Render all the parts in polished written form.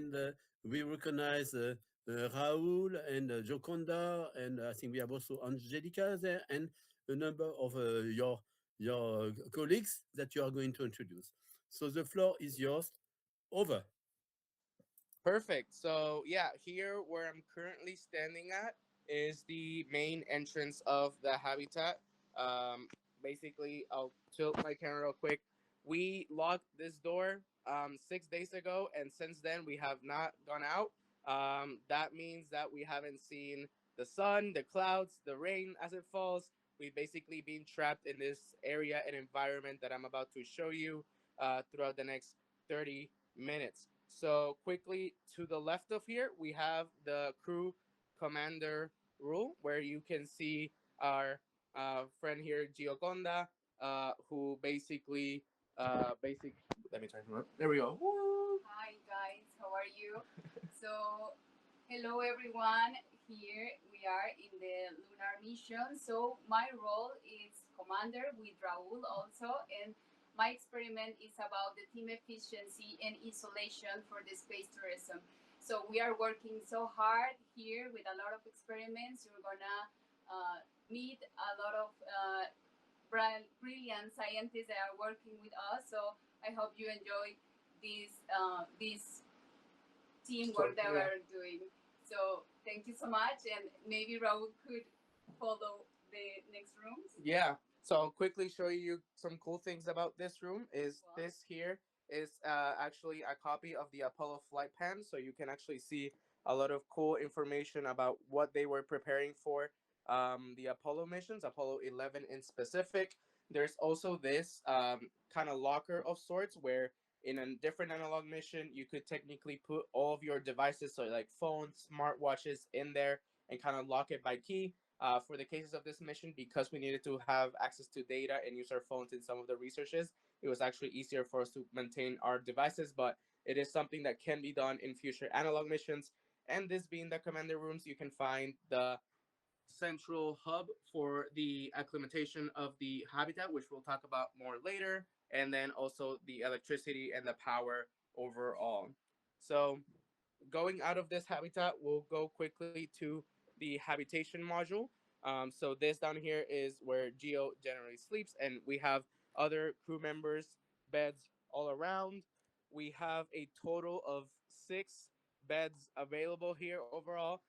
and we recognize Raoul and Joconda, and I think we have also Angelica there, and a number of your colleagues that you are going to introduce. So the floor is yours. Over. Perfect. So yeah, here where I'm currently standing at is the main entrance of the habitat. Um, Basically, I'll tilt my camera real quick. We locked this door 6 days ago, and since then we have not gone out. That means that we haven't seen the sun, the clouds, the rain as it falls. We've basically been trapped in this area and environment that I'm about to show you throughout the next 30 minutes. So quickly to the left of here, we have the crew commander rule, where you can see our friend here, Gioconda, who basically, basic. Let me turn him up. There we go. Woo! Hi guys, how are you? So, hello everyone. Here we are in the lunar mission. So my role is commander with Raul also, and my experiment is about the team efficiency and isolation for the space tourism. So we are working so hard here with a lot of experiments. You're gonna meet a lot of brilliant scientists that are working with us. So I hope you enjoy this teamwork that we're doing. So thank you so much, and maybe Raul could follow the next rooms. Yeah. So I'll quickly show you some cool things about this room. Is wow. This here is actually a copy of the Apollo flight plan, so you can actually see a lot of cool information about what they were preparing for the Apollo missions, Apollo 11 in specific. There's also this kind of locker of sorts where in a different analog mission, you could technically put all of your devices, so like phones, smartwatches, in there and kind of lock it by key. For the cases of this mission, because we needed to have access to data and use our phones in some of the researches, it was actually easier for us to maintain our devices, but it is something that can be done in future analog missions. And this being the commander rooms, you can find the central hub for the acclimatation of the habitat, which we'll talk about more later, and then also the electricity and the power overall. So going out of this habitat, we'll go quickly to the habitation module. So this down here is where Geo generally sleeps, and we have other crew members' beds all around. We have a total of 6 beds available here overall.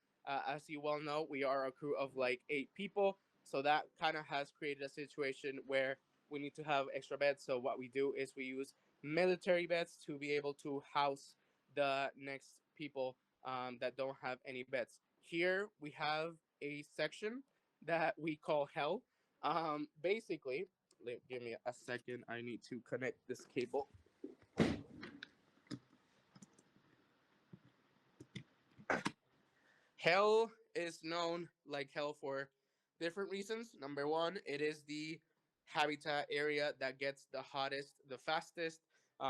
As you well know, we are a crew of like 8 people, so that kind of has created a situation where we need to have extra beds. So what we do is we use military beds to be able to house the next people that don't have any beds. Here we have a section that we call hell. Basically, give me a second. I need to connect this cable. Hell is known like hell for different reasons. Number one, it is the habitat area that gets the hottest the fastest.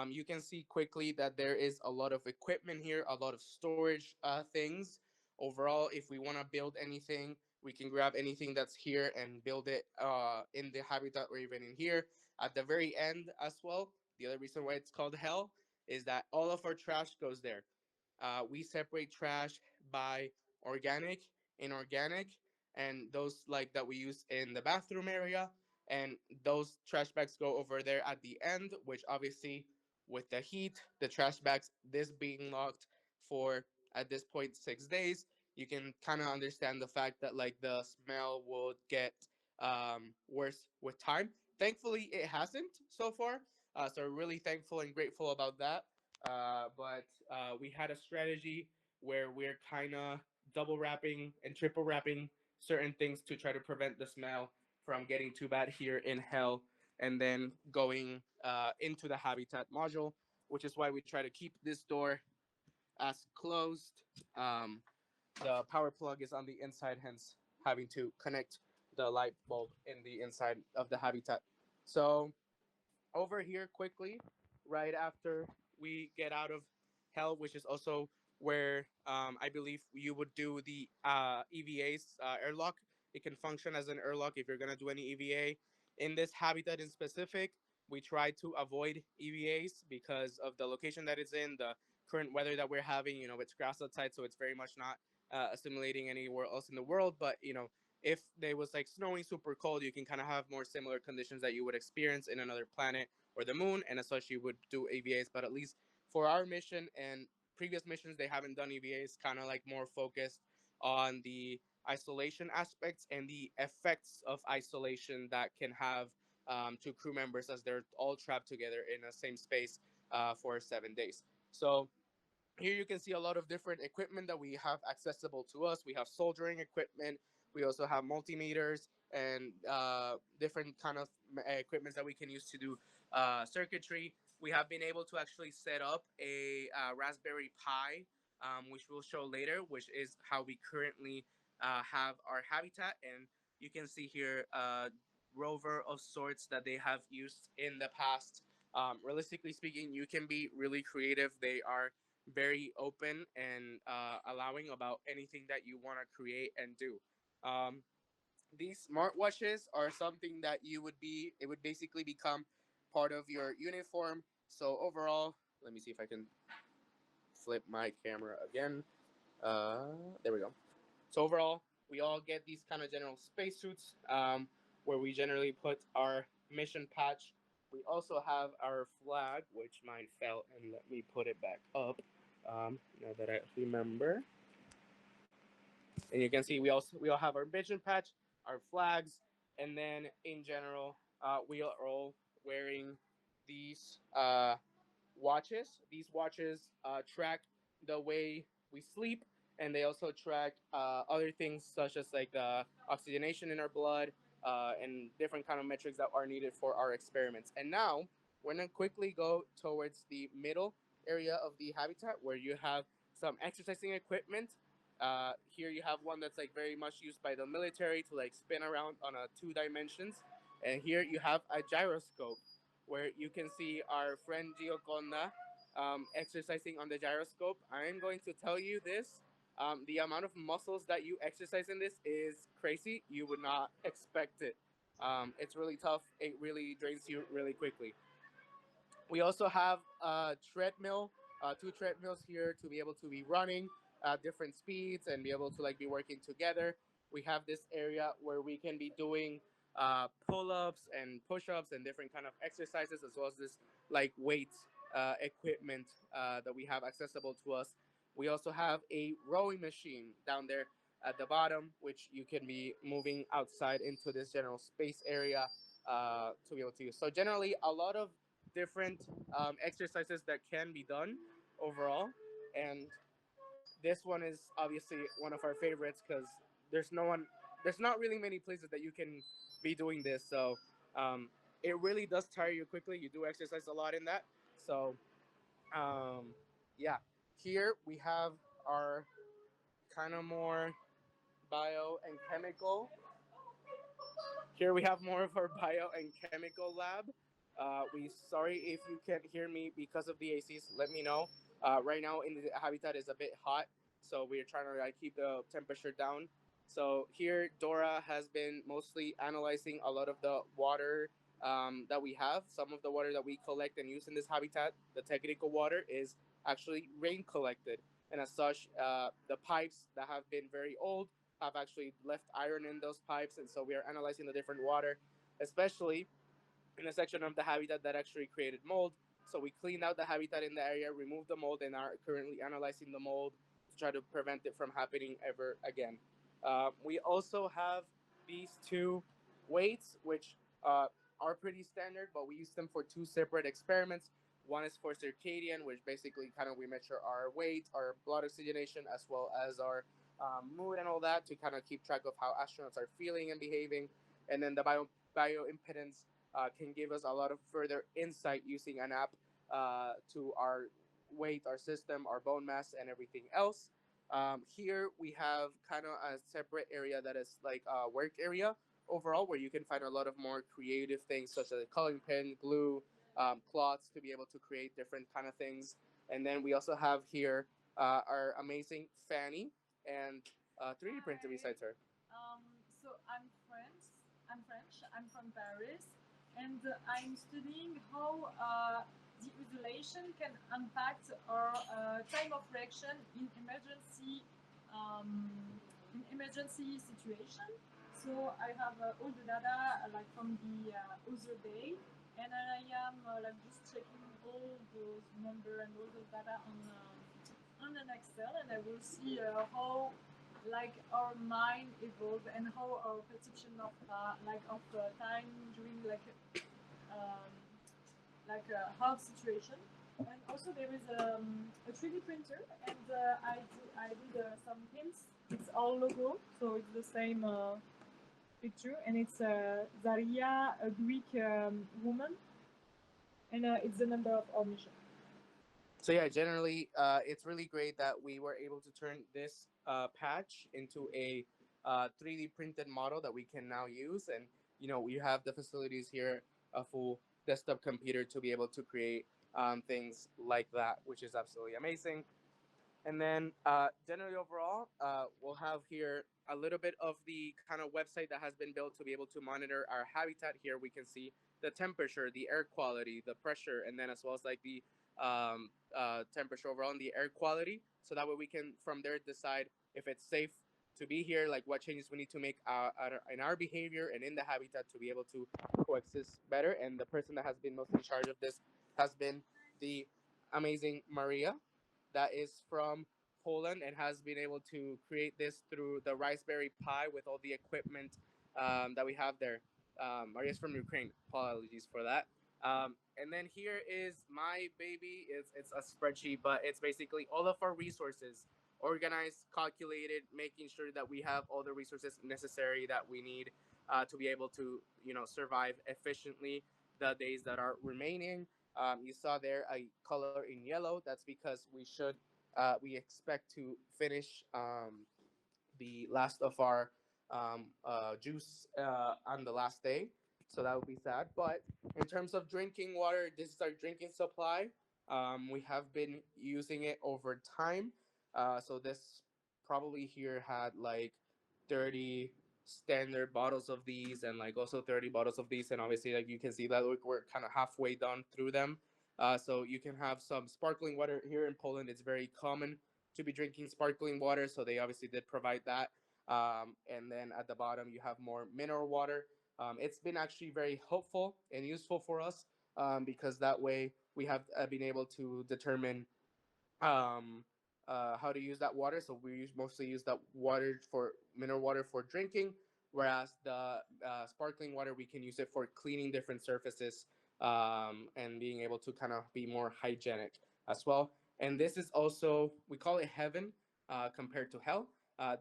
You can see quickly that there is a lot of equipment here, a lot of storage things. Overall, if we want to build anything, we can grab anything that's here and build it in the habitat or even in here. At the very end as well, the other reason why it's called hell is that all of our trash goes there. We separate trash by organic, inorganic, and those like that we use in the bathroom area. And those trash bags go over there at the end, which obviously with the heat, the trash bags, this being locked for at this point 6 days, you can kind of understand the fact that like the smell will get worse with time. Thankfully, it hasn't so far. So we're really thankful and grateful about that. But we had a strategy where we're kind of double wrapping and triple wrapping certain things to try to prevent the smell from getting too bad here in hell, and then going into the habitat module, which is why we try to keep this door as closed. The power plug is on the inside, hence having to connect the light bulb in the inside of the habitat. So over here quickly, right after we get out of hell, which is also where I believe you would do the EVA's airlock. It can function as an airlock if you're going to do any EVA. In this habitat in specific, we try to avoid EVAs because of the location that it's in, the current weather that we're having. You know, it's grass outside, so it's very much not assimilating anywhere else in the world. But you know, if they was like snowing super cold, you can kind of have more similar conditions that you would experience in another planet or the moon, and as such you would do EVAs. But at least for our mission and previous missions, they haven't done EVAs, kind of like more focused on the isolation aspects and the effects of isolation that can have to crew members as they're all trapped together in the same space for 7 days. So here you can see a lot of different equipment that we have accessible to us. We have soldering equipment. We also have multimeters and different kind of equipment that we can use to do circuitry. We have been able to actually set up a Raspberry Pi, which we'll show later, which is how we currently have our habitat. And you can see here rover of sorts that they have used in the past. Realistically speaking, you can be really creative. They are very open and allowing about anything that you want to create and do. Um, these smartwatches are something that it would basically become part of your uniform. So overall, let me see if I can flip my camera again. There we go. So overall, we all get these kind of general spacesuits where we generally put our mission patch. We also have our flag, which mine fell, and let me put it back up now that I remember. And you can see we all have our mission patch, our flags, and then in general, we are all wearing these watches. These watches track the way we sleep, and they also track other things such as like oxygenation in our blood and different kind of metrics that are needed for our experiments. And now we're gonna quickly go towards the middle area of the habitat where you have some exercising equipment. Here you have one that's like very much used by the military to like spin around on a 2 dimensions, and here you have a gyroscope where you can see our friend Gioconda exercising on the gyroscope. I am going to tell you this. The amount of muscles that you exercise in this is crazy. You would not expect it. It's really tough. It really drains you really quickly. We also have a treadmill, 2 treadmills here to be able to be running at different speeds and be able to like be working together. We have this area where we can be doing pull-ups and push-ups and different kind of exercises, as well as this like weight equipment that we have accessible to us. We also have a rowing machine down there at the bottom, which you can be moving outside into this general space area to be able to use. So generally, a lot of different exercises that can be done overall. And this one is obviously one of our favorites because there's not really many places that you can be doing this. So um, it really does tire you quickly. You do exercise a lot in that. So um, yeah, here we have our kind of more bio and chemical. Here we have more of our bio and chemical lab. We sorry if you can't hear me because of the ACs. Let me know. Right now in the habitat is a bit hot, so we're trying to like keep the temperature down. So here Dora has been mostly analyzing a lot of the water that we have. Some of the water that we collect and use in this habitat, the technical water, is actually rain collected, and as such, the pipes that have been very old have actually left iron in those pipes, and so we are analyzing the different water, especially in a section of the habitat that actually created mold. So we cleaned out the habitat in the area, removed the mold, and are currently analyzing the mold to try to prevent it from happening ever again. We also have these two weights, which are pretty standard, but we use them for 2 separate experiments. One is for circadian, which basically kind of we measure our weight, our blood oxygenation, as well as our mood and all that to kind of keep track of how astronauts are feeling and behaving. And then the bioimpedance can give us a lot of further insight using an app to our weight, our system, our bone mass, and everything else. Here we have kind of a separate area that is like a work area overall, where you can find a lot of more creative things such as a coloring pen, glue, cloths to be able to create different kind of things. And then we also have here our amazing Fanny and 3D printer besides her. So I'm French. I'm French. I'm from Paris, and I'm studying how the isolation can impact our time of reaction in emergency situation. So I have all the data like from the other day, and I am like just checking all those number and all those data on an Excel, and I will see how like our mind evolve and how our perception of time during um, a hard situation. And also there is a 3D printer, and I did some hints. It's all logo, so it's the same picture, and it's Zaria, a Greek woman, and it's the number of our mission. So yeah, generally, it's really great that we were able to turn this patch into a 3D printed model that we can now use, and we have the facilities here, a full desktop computer to be able to create things like that, which is absolutely amazing. And then generally overall, we'll have here a little bit of the kind of website that has been built to be able to monitor our habitat. Here we can see the temperature, the air quality, the pressure, and then as well as like the temperature overall and the air quality. So that way we can from there decide if it's safe to be here, like what changes we need to make in our behavior and in the habitat to be able to coexist better. And the person that has been most in charge of this has been the amazing Maria, that is from Poland and has been able to create this through the Raspberry Pi with all the equipment that we have there. Maria's from Ukraine. Apologies for that. And then here is my baby. It's a spreadsheet, but it's basically all of our resources organized, calculated, making sure that we have all the resources necessary that we need to be able to survive efficiently the days that are remaining. You saw there a color in yellow. That's because we expect to finish the last of our juice on the last day. So that would be sad. But in terms of drinking water, this is our drinking supply. We have been using it over time. So this probably here had like 30 standard bottles of these and like also 30 bottles of these. And obviously, like you can see that we're kind of halfway done through them. So you can have some sparkling water here in Poland. It's very common to be drinking sparkling water. So they obviously did provide that. And then at the bottom, you have more mineral water. It's been actually very helpful and useful for us because that way we have been able to determine um, how to use that water. So mostly use that water for mineral water for drinking, whereas the sparkling water we can use it for cleaning different surfaces and being able to kind of be more hygienic as well. And this is also we call it heaven compared to hell.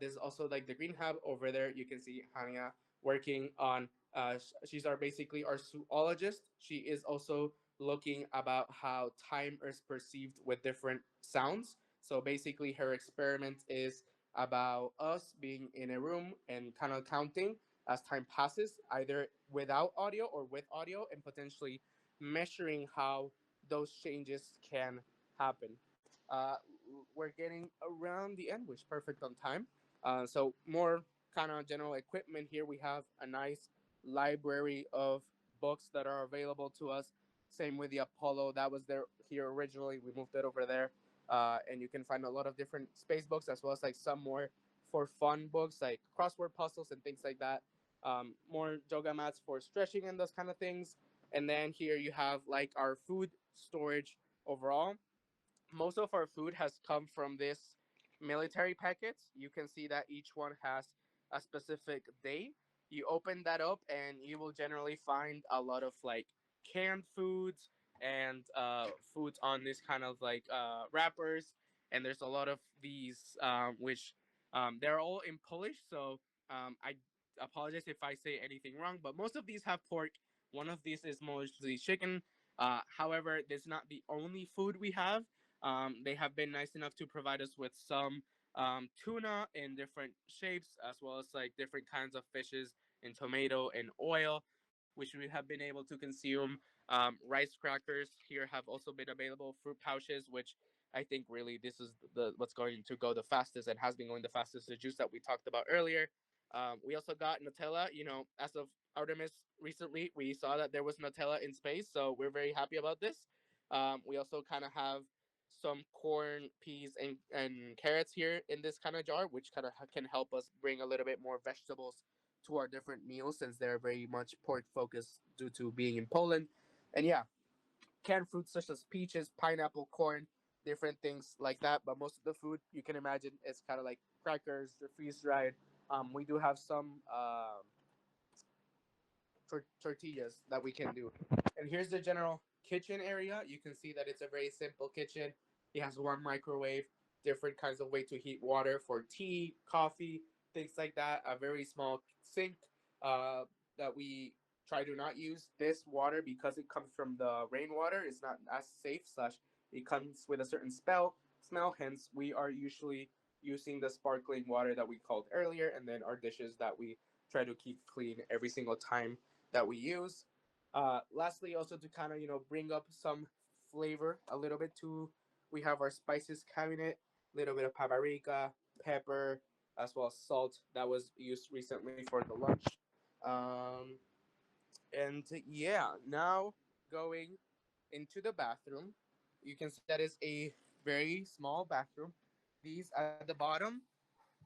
This is also like the green hub over there. You can see Hania working on. She's our basically our zoologist. She is also looking about how time is perceived with different sounds. So basically, her experiment is about us being in a room and kind of counting as time passes, either without audio or with audio, and potentially measuring how those changes can happen. Uh, we're getting around the end, which is perfect on time. So more kind of general equipment here. We have a nice library of books that are available to us. Same with the Apollo. That was there here originally. We moved it over there. And you can find a lot of different space books as well as like some more for fun books like crossword puzzles and things like that. More yoga mats for stretching and those kind of things. And then here you have like our food storage overall. Most of our food has come from this military packets. You can see that each one has a specific day. You open that up and you will generally find a lot of like canned foods and foods on this kind of like wrappers. And there's a lot of these which they're all in Polish. So I apologize if I say anything wrong, but most of these have pork. One of these is mostly chicken. However, this is not the only food we have. They have been nice enough to provide us with some tuna in different shapes, as well as like different kinds of fishes in tomato and oil, which we have been able to consume. Rice crackers here have also been available. Fruit pouches, which I think really this is the what's going to go the fastest and has been going the fastest. The juice that we talked about earlier. We also got Nutella. As of Artemis recently, we saw that there was Nutella in space, so we're very happy about this. We also kind of have some corn, peas, and carrots here in this kind of jar, which kind of can help us bring a little bit more vegetables to our different meals since they're very much pork focused due to being in Poland. And yeah, canned fruits such as peaches, pineapple, corn, different things like that. But most of the food you can imagine is kind of like crackers, they're freeze dried. We do have some tortillas that we can do. And here's the general kitchen area. You can see that it's a very simple kitchen. It has one microwave, different kinds of way to heat water for tea, coffee, things like that. A very small sink uh, that we try to not use. This water, because it comes from the rainwater, is not as safe. Slash, it comes with a certain smell. Hence, we are usually using the sparkling water that we called earlier, and then our dishes that we try to keep clean every single time that we use. Lastly, also to kind of bring up some flavor a little bit too, we have our spices cabinet, a little bit of paprika, pepper, as well as salt that was used recently for the lunch. Um, and yeah, now going into the bathroom, you can see that is a very small bathroom. These at the bottom,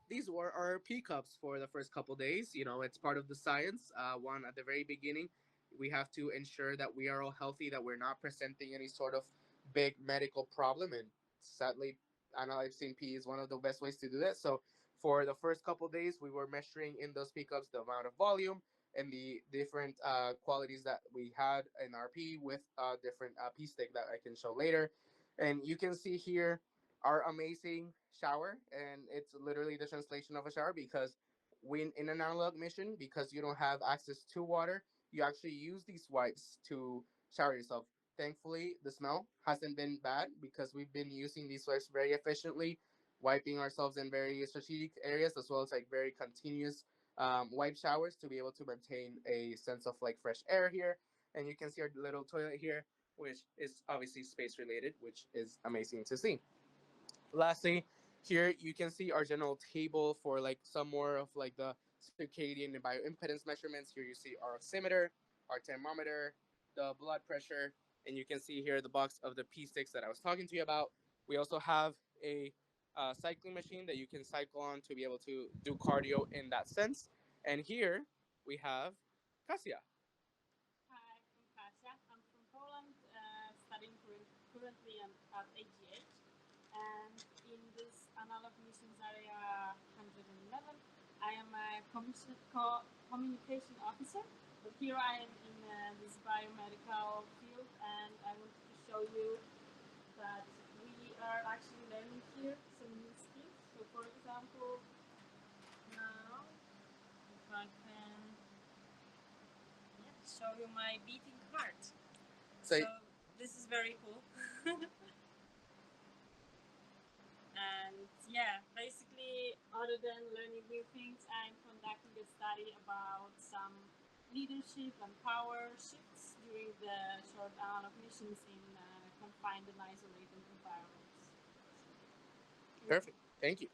these were our P cups for the first couple days. It's part of the science. One at the very beginning, we have to ensure that we are all healthy, that we're not presenting any sort of big medical problem. And sadly, analyzing P is one of the best ways to do that. So for the first couple days, we were measuring in those P cups the amount of volume and the different qualities that we had in our P with different P stick that I can show later. And you can see here our amazing shower, and it's literally the translation of a shower because when in an analog mission, because you don't have access to water, you actually use these wipes to shower yourself. Thankfully, the smell hasn't been bad because we've been using these wipes very efficiently, wiping ourselves in very strategic areas as well as like very continuous wipe showers to be able to maintain a sense of like fresh air here. And you can see our little toilet here, which is obviously space related, which is amazing to see. Lastly, here you can see our general table for like some more of like the circadian and bioimpedance measurements. Here you see our oximeter, our thermometer, the blood pressure, and you can see here the box of the P sticks that I was talking to you about. We also have a cycling machine that you can cycle on to be able to do cardio in that sense. And here we have Kasia. Hi, I'm Kasia. I'm from Poland, studying currently at AGH. And in this analog missions area 111, I am a communication officer. But here I am in this biomedical field, and I wanted to show you that we are actually learning here some new skills. So, for example, now if I can show you my beating heart. So, So this is very cool. And yeah, basically, other than learning new things, I'm conducting a study about some leadership and power shifts during the short analog missions in confined and isolated environments. perfect. Thank you.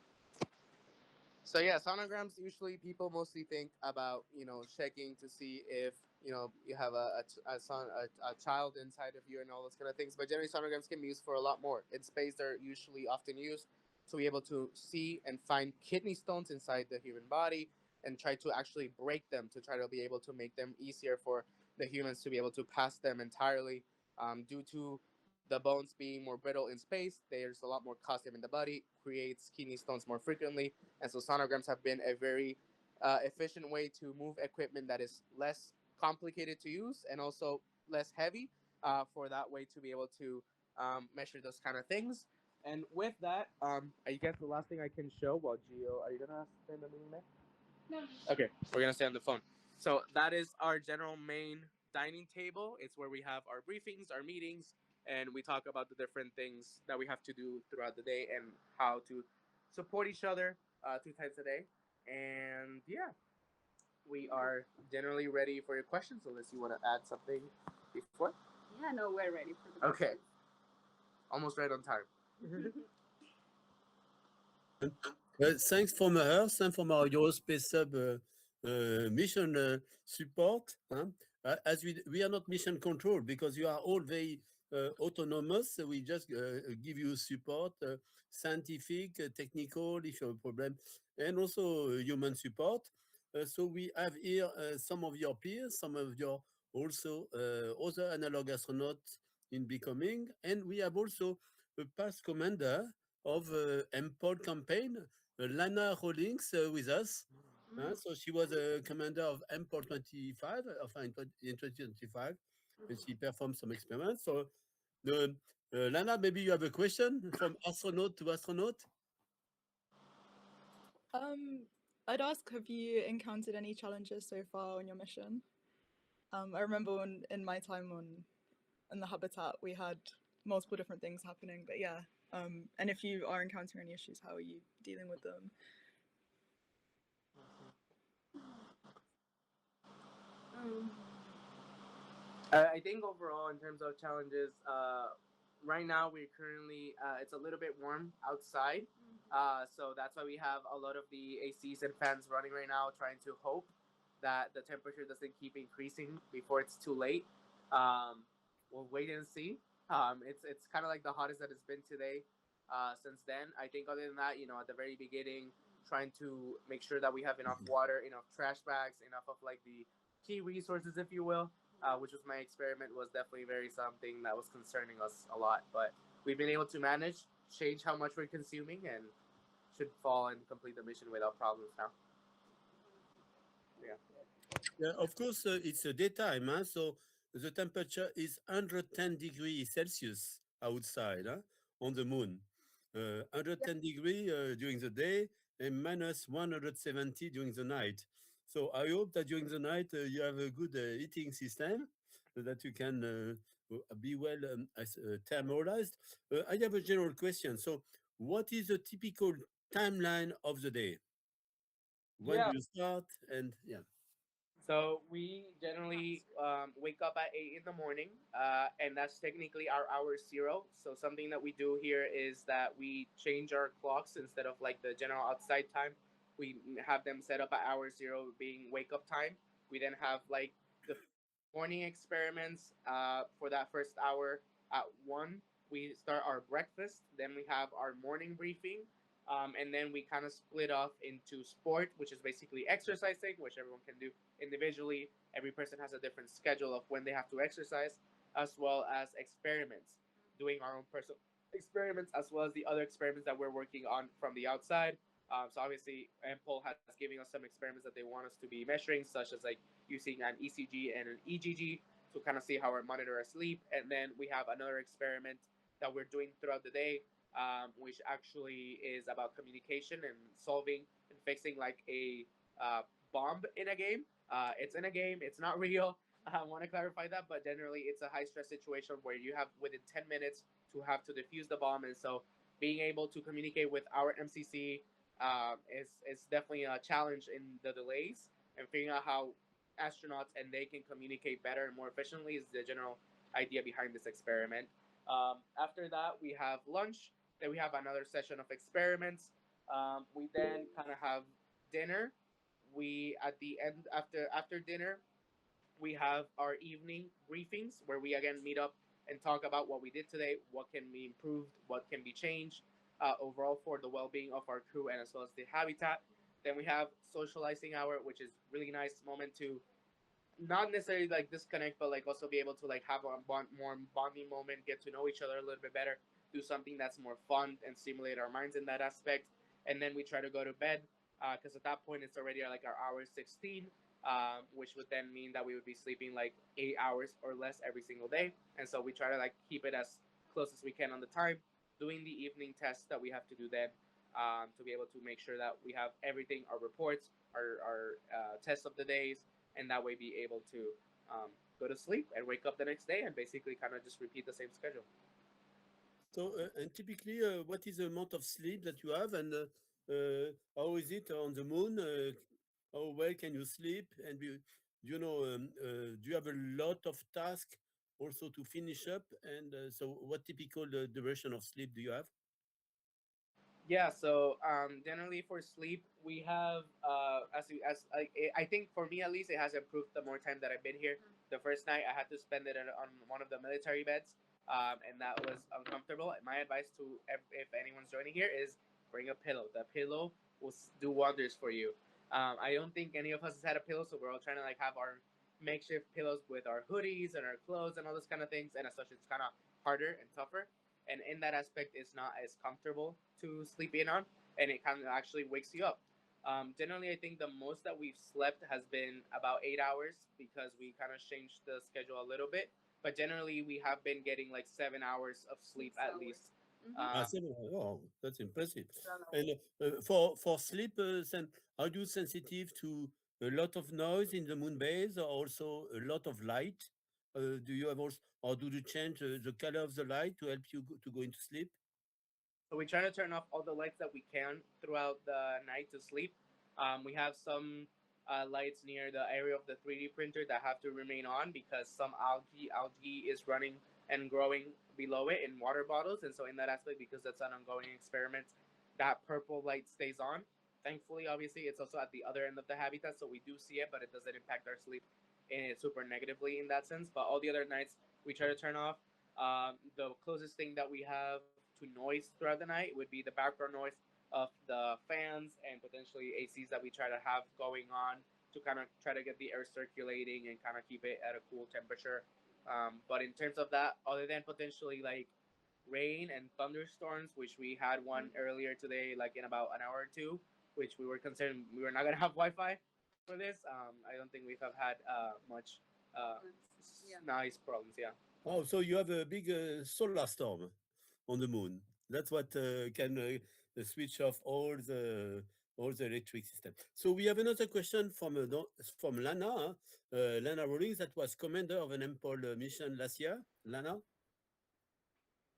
So yeah, sonograms usually people mostly think about checking to see if you have a son a child inside of you and all those kind of things. But generally, sonograms can be used for a lot more. In space, they're usually often used to be able to see and find kidney stones inside the human body and try to actually break them to try to be able to make them easier for the humans to be able to pass them entirely. Due to the bones being more brittle in space, there's a lot more calcium in the body, creates kidney stones more frequently, and so sonograms have been a very efficient way to move equipment that is less complicated to use and also less heavy for that way to be able to measure those kind of things. And with that, I guess the last thing I can show, well, Gio, are you going to send the meeting there? No. Okay, we're going to stay on the phone. So that is our general main dining table. It's where we have our briefings, our meetings, and we talk about the different things that we have to do throughout the day and how to support each other 2 times a day. And yeah, we are generally ready for your questions unless you want to add something before. Yeah, no, we're ready for the Okay, questions. almost right on time. Thanks from her, thanks from our Eurospace sub mission support. As we are not mission control because you are all very autonomous. We just give you support, scientific, technical, if you have a problem, and also human support. So we have here some of your peers, some of your also other analog astronauts in becoming, and we have also a past commander of EMMPOL campaign, Lana Rawlings, with us. So she was a commander of EMMPOL 25, in 2025, and she performed some experiments. So, Lana, maybe you have a question from astronaut to astronaut? I'd ask, have you encountered any challenges so far on your mission? I remember in my time in the habitat, we had multiple different things happening, but yeah. And if you are encountering any issues, how are you dealing with them? I think overall, in terms of challenges, right now we're currently it's a little bit warm outside, so that's why we have a lot of the ACs and fans running right now, trying to hope that the temperature doesn't keep increasing before it's too late. Um, we'll wait and see. It's kind of like the hottest that it's been today. Since then, I think other than that, at the very beginning, trying to make sure that we have enough water, enough trash bags, enough of like the key resources, if you will, which was my experiment, was definitely very something that was concerning us a lot. But we've been able to manage, change how much we're consuming, and should fall and complete the mission without problems now. Yeah. Yeah, of course, it's a daytime, huh? So the temperature is 110 degrees Celsius outside, huh? On the moon. 110 degree during the day and minus 170 during the night. So I hope that during the night you have a good heating system so that you can be well thermalized. I have a general question. So what is the typical timeline of the day? When do Yeah. you start? And yeah. So we generally wake up at 8 in the morning, and that's technically our hour zero. So something that we do here is that we change our clocks instead of like the general outside time. We have them set up at hour zero, being wake up time. We then have like the morning experiments for that first hour at 1. We start our breakfast, then we have our morning briefing, and then we kind of split off into sport, which is basically exercising, which everyone can do individually. Every person has a different schedule of when they have to exercise, as well as experiments, doing our own personal experiments, as well as the other experiments that we're working on from the outside. So obviously, EMMPOL has given us some experiments that they want us to be measuring, such as like using an ECG and an EGG to kind of see how we monitor our sleep. And then we have another experiment that we're doing throughout the day, which actually is about communication and solving and fixing like a bomb in a game. It's in a game, it's not real. I want to clarify that, but generally, it's a high stress situation where you have within 10 minutes to have to defuse the bomb. And so, being able to communicate with our MCC is definitely a challenge in the delays, and figuring out how astronauts and they can communicate better and more efficiently is the general idea behind this experiment. After that, we have lunch. Then we have another session of experiments. We then kind of have dinner. We at the end after dinner, we have our evening briefings where we again meet up and talk about what we did today, what can be improved, what can be changed overall for the well-being of our crew and as well as the habitat. Then we have socializing hour, which is really nice moment to not necessarily like disconnect, but like also be able to like have a more bonding moment, get to know each other a little bit better, do something that's more fun and stimulate our minds in that aspect. And then we try to go to bed because at that point it's already like our hour 16, which would then mean that we would be sleeping like 8 hours or less every single day. And so we try to like keep it as close as we can on the time, doing the evening tests that we have to do then to be able to make sure that we have everything, our reports, our tests of the days, and that way be able to go to sleep and wake up the next day and basically kind of just repeat the same schedule. So, and typically, what is the amount of sleep that you have, and how is it on the moon? How well can you sleep? And do you have a lot of tasks also to finish up? And so, what typical duration of sleep do you have? Yeah, so generally for sleep, we have I think for me at least, it has improved the more time that I've been here. The first night I had to spend it on one of the military beds, and that was uncomfortable. My advice to if anyone's joining here is bring a pillow. The pillow will do wonders for you. I don't think any of us has had a pillow, so we're all trying to like have our makeshift pillows with our hoodies and our clothes and all those kind of things, and as such, it's kind of harder and tougher. And in that aspect, it's not as comfortable to sleep in on, and it kind of actually wakes you up. Generally, I think the most that we've slept has been about 8 hours because we kind of changed the schedule a little bit. But generally, we have been getting like 7 hours of sleep 6 at hours. least. Mm-hmm. Ah, Um, seven. Oh, that's impressive. And for sleep, are you sensitive to a lot of noise in the moon base, or also a lot of light? Do you have also, or do you change the color of the light to help you to go into sleep? So we try to turn off all the lights that we can throughout the night to sleep. We have some lights near the area of the 3D printer that have to remain on because some algae is running and growing below it in water bottles, and so in that aspect, because that's an ongoing experiment, that purple light stays on. Thankfully, obviously, it's also at the other end of the habitat, so we do see it, but it doesn't impact our sleep in super negatively in that sense. But all the other nights, we try to turn off. The closest thing that we have to noise throughout the night would be the background noise of the fans and potentially ACs that we try to have going on to kind of try to get the air circulating and kind of keep it at a cool temperature. But in terms of that, other than potentially like rain and thunderstorms, which we had one earlier today, like in about an hour or two, which we were concerned we were not gonna have Wi-Fi for this. I don't think we've have had much uh, Yeah. noise problems. Yeah. Oh, so you have a big solar storm on the moon. That's what can switch off all the electric system. So we have another question from from Lana, Lana Rawlings, that was commander of an EMMPOL mission last year. Lana.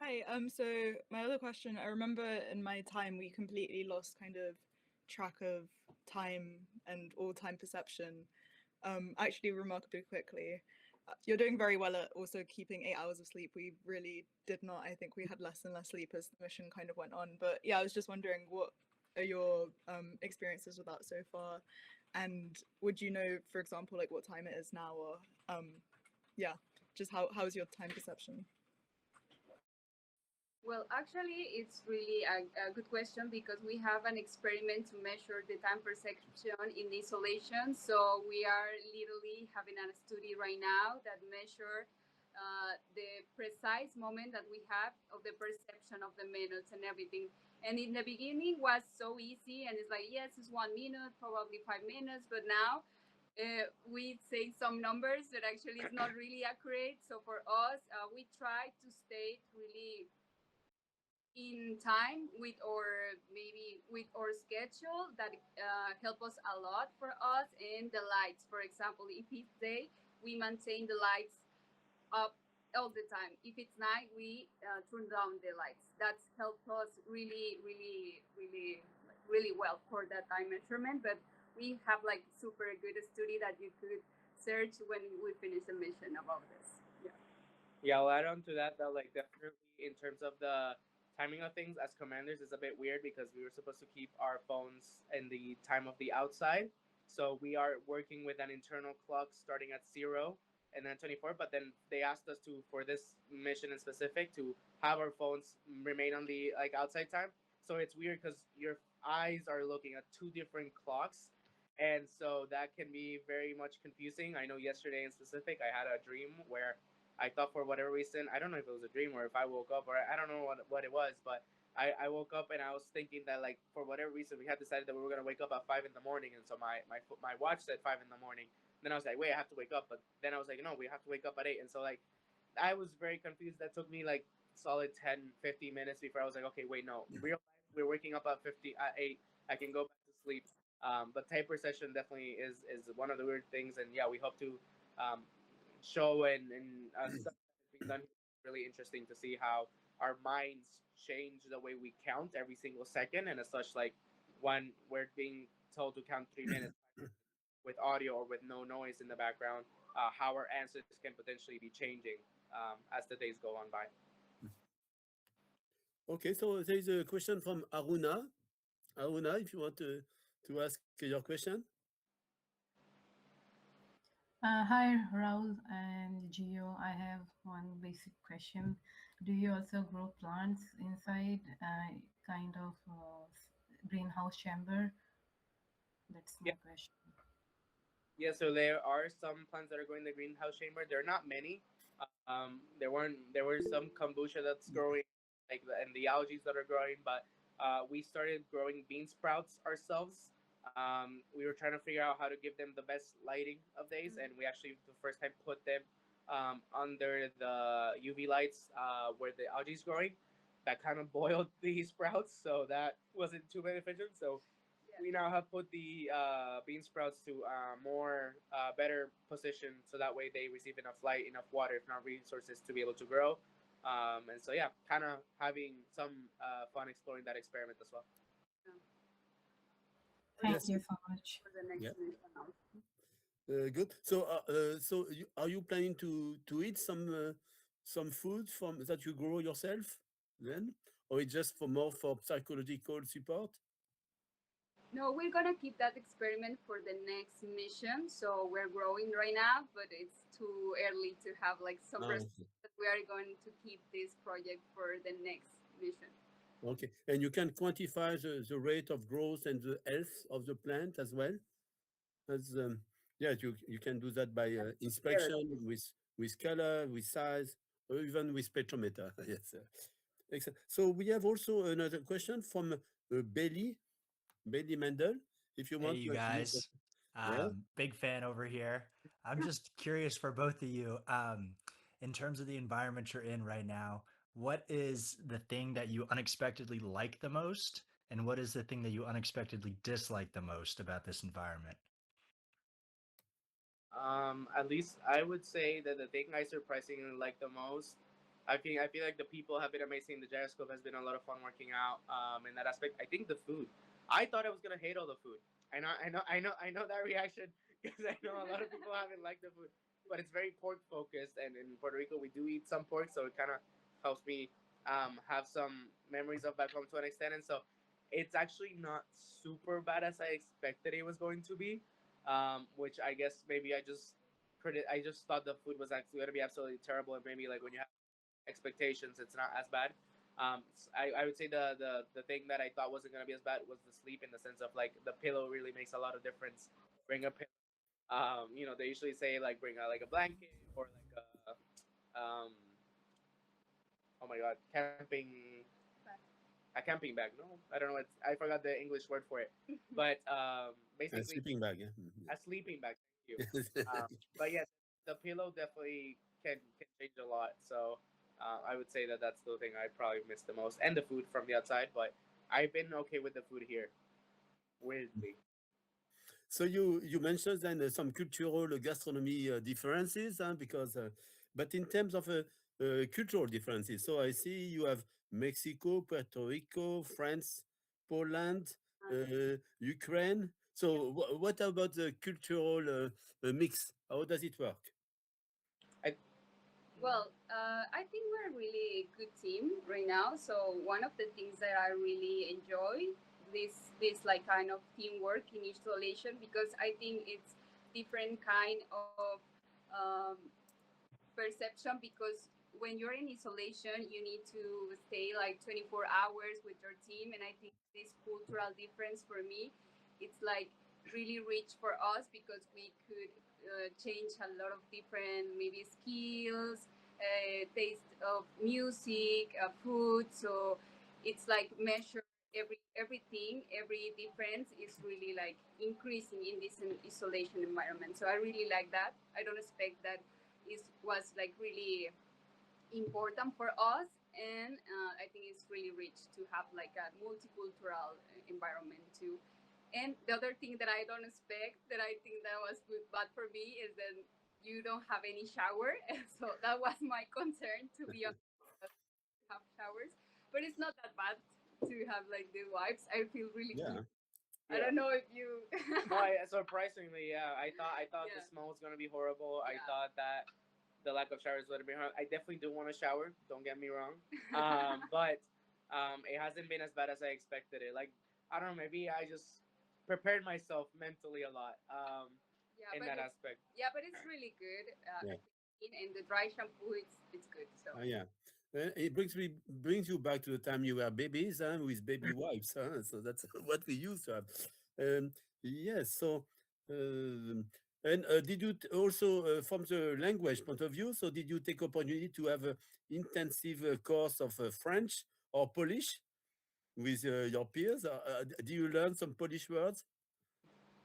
Hi. So my other question, I remember in my time we completely lost kind of track of time and all time perception, actually remarkably quickly. You're doing very well at also keeping 8 hours of sleep. We really did not. I think we had less and less sleep as the mission kind of went on. But yeah, I was just wondering, what are your experiences with that so far? And would you know, for example, like what time it is now, or yeah, just how's your time perception? Well, actually, it's really a good question because we have an experiment to measure the time perception in isolation. So we are literally having a study right now that measure the precise moment that we have of the perception of the minutes and everything. And in the beginning was so easy, and it's like, yes, it's 1 minute, probably 5 minutes, but now we say some numbers that actually is not really accurate. So for us, we try to stay really in time with our maybe with our schedule that help us a lot for us. And the lights, for example, if it's day, we maintain the lights up all the time. If it's night, we turn down the lights. That's helped us really well for that time measurement. But we have like super good study that you could search when we finish the mission about this. Yeah. Yeah, I'll add on to that that like definitely in terms of the timing of things as commanders is a bit weird because we were supposed to keep our phones in the time of the outside. So we are working with an internal clock starting at 0 and then 24, but then they asked us to for this mission in specific to have our phones remain on the like outside time. So it's weird because your eyes are looking at two different clocks, and so that can be very much confusing. I know yesterday in specific I had a dream where I thought for whatever reason, I don't know if it was a dream or if I woke up or I don't know what it was, but I woke up and I was thinking that like for whatever reason we had decided that we were gonna wake up at 5 in the morning, and so my watch said 5 in the morning. Then I was like, wait, I have to wake up, but then I was like, no, we have to wake up at 8, and so like I was very confused. That took me like solid 10-15 minutes before I was like, okay, wait, no, real life we're waking up at 8. I can go back to sleep. But taper session definitely is one of the weird things, and yeah, we hope to um, show and stuff that is being done. Really interesting to see how our minds change the way we count every single second, and as such, like when we're being told to count 3 minutes, 5 minutes with audio or with no noise in the background, how our answers can potentially be changing as the days go on by. Okay, so there is a question from Aruna. Aruna, if you want to ask your question. Hi, Raul and Gio. I have one basic question. Do you also grow plants inside kind of greenhouse chamber? That's my question. Yeah, so there are some plants that are growing in the greenhouse chamber. There are not many. There were some kombucha that's growing, like and the algae that are growing, but we started growing bean sprouts ourselves. We were trying to figure out how to give them the best lighting of days, and we actually the first time put them under the UV lights where the algae is growing. That kind of boiled the sprouts, so that wasn't too beneficial. So we now have put the bean sprouts to more better position so that way they receive enough light, enough water, if not resources to be able to grow. And so yeah, kind of having some fun exploring that experiment as well. Yeah. Thank Yes. you so much. For the Yeah. next mission also. Good. So are you planning to eat some food from that you grow yourself then, or it's just for more for psychological support? No, we're gonna keep that experiment for the next mission. So we're growing right now, but it's too early to have like some Ah, results. But we are going to keep this project for the next mission. okay. And you can quantify the rate of growth and the health of the plant as well. As yeah, you can do that by Here. inspection with color, with size, or even with spectrometer. Yes. Excellent. So we have also another question from Bailey Mendel. If you Hey, want you to unmute guys. yeah. Big fan over here. I'm just curious for both of you. In terms of the environment you're in right now, what is the thing that you unexpectedly like the most? And what is the thing that you unexpectedly dislike the most about this environment? At least I would say that the thing I surprisingly like the most, I feel like the people have been amazing. The gyroscope has been a lot of fun working out. In that aspect, I think the food. I thought I was gonna hate all the food. I know that reaction because I know a lot of people haven't liked the food, but it's very pork focused, and in Puerto Rico we do eat some pork, so it kind of helps me have some memories of back home to an extent, and so it's actually not super bad as I expected it was going to be, which I guess maybe I just thought the food was actually going to be absolutely terrible, and maybe like when you have expectations, it's not as bad. I would say the thing that I thought wasn't going to be as bad was the sleep in the sense of like the pillow really makes a lot of difference. Bring a pillow. They usually say like bring like a blanket or like oh my god, a camping bag. No, I don't know. I forgot the English word for it, but basically Sleeping bag. Yeah. Mhm. a sleeping bag. Thank you. But yeah, the pillow definitely can change a lot. So I would say that that's the thing I probably miss the most, and the food from the outside. But I've been okay with the food here, weirdly. So you mentioned then some cultural gastronomy differences, because but in terms of cultural differences, so I see you have Mexico, Puerto Rico, France, Poland, Ukraine. So what about the cultural mix? How does it work? I Well, I think we're a really good team right now. So one of the things that I really enjoy this like kind of teamwork in installation, because I think it's different kind of um, perception, because when you're in isolation you need to stay like 24 hours with your team, and I think this cultural difference for me, it's like really rich for us, because we could change a lot of different maybe skills, taste of music, food. So it's like measure everything, every difference is really like increasing in this isolation environment. So I really like that. I don't expect that is was like really important for us, and I think it's really rich to have like a multicultural environment too. And the other thing that I don't expect, that I think that was good, bad for me, is that you don't have any shower. So that was my concern, to be honest, to have showers. But it's not that bad to have like the wipes. I feel really clean. Yeah. I yeah. don't know if you. No, surprisingly, yeah. I thought the Yeah. smell was gonna be horrible. I Yeah. thought that the lack of showers would have been horrible. I definitely do want to shower. Don't get me wrong. But it hasn't been as bad as I expected it. Like I don't know, maybe I just prepared myself mentally a lot. Yeah, in but that aspect. but it's really good. Yeah. And the dry shampoo, it's good. So Yeah. It brings you back to the time you were babies, with baby wipes. So that's what we used to have. Um, yes. So, um, and did you also, from the language point of view? So, did you take opportunity to have an intensive course of French or Polish with your peers? Do you learn some Polish words?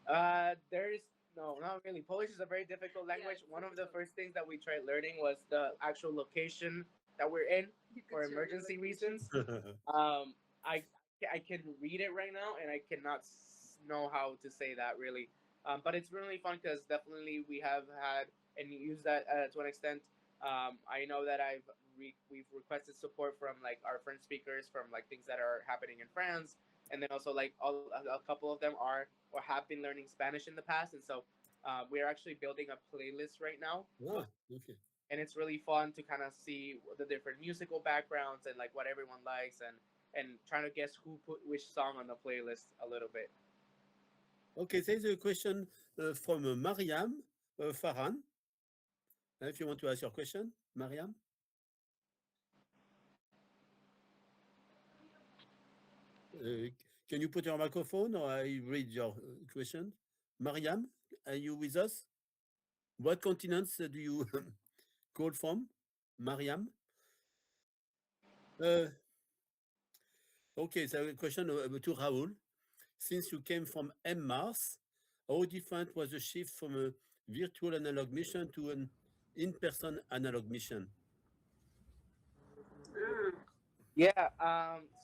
There is no, not really. Polish is a very difficult yeah, language. it's One of the difficult. first things that we tried learning was the actual location that we're in You for could show your emergency location. reasons. Um, I I can read it right now, and I cannot know how to say that really. But it's really fun because definitely we have had and used that to an extent. I know that we've requested support from like our French speakers from like things that are happening in France, and then also like a couple of them are or have been learning Spanish in the past, and so we are actually building a playlist right now of, Ah, okay. and it's really fun to kind of see the different musical backgrounds and like what everyone likes and trying to guess who put which song on the playlist a little bit. Okay, there's a question from Mariam Farhan. If you want to ask your question, Mariam, uh, can you put your microphone or I read your question? Mariam, are you with us? What continents do you call from? Mariam? Uh, okay, so a question to Raoul. Since you came from Mars, how different was the shift from a virtual analog mission to an in-person analog mission? Yeah.